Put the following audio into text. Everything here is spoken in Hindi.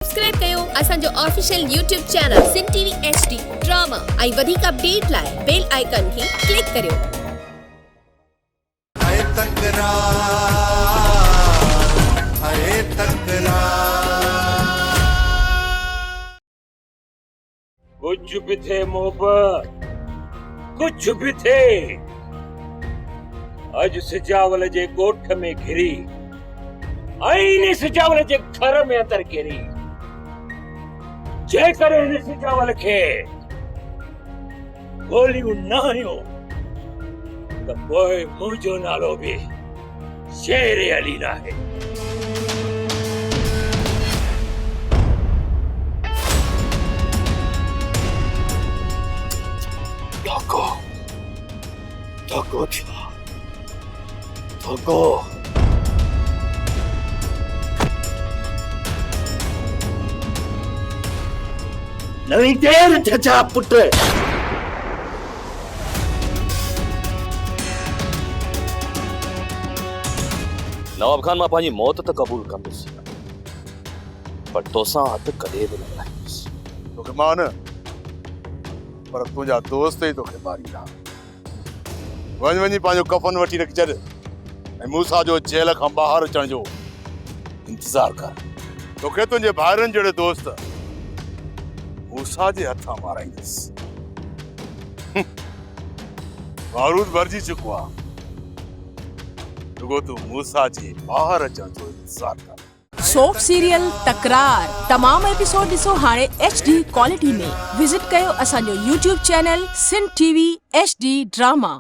सब्सक्राइब कयो असांजो ऑफिशियल यूट्यूब चैनल सिन टीवी HD ड्रामा ऐं वधीक अपडेट लाइ बेल आइकन खे क्लिक करियो। कुछ भी थे मोहब्बत, कुछ भी थे, अज सिजावल जे गोठ में घिरी, आईने सिजावल जे घर में अंदर घिरी। जे करे ने सिजावल खे गोलियूं न हयो त पोइ मुंहिंजो नालो बि शेर अली न आहे। धोखो थियो, धोखो। नवी देर छछा पुट। नवाब खान मां पंहिंजी मौत त क़बूल कंदुसि, पर तोसां हथ कॾहिं बि न मिलाईंदुसि। तोखे मां न, पर तुंहिंजा दोस्त ई तोखे मारींदा। वञ वञी पंहिंजो कफन वठी रखी छॾ ऐं मूसा जो जेल खां ॿाहिरि अचण जो इंतज़ार कर। तोखे तुंहिंजे भाइरनि जहिड़े दोस्त मूसा जे हथां माराईंदुसि। बारूद भरिजी चुको आहे, रुगो तूं मूसा जे ॿाहिरि अचण जो इंतज़ार कर। सोप सीरियल तकरार तमाम एपिसोड ॾिसो हाणे HD क्वालिटी में। विजिट कयो असांजो YouTube चैनल सिन टीवी HD ड्रामा।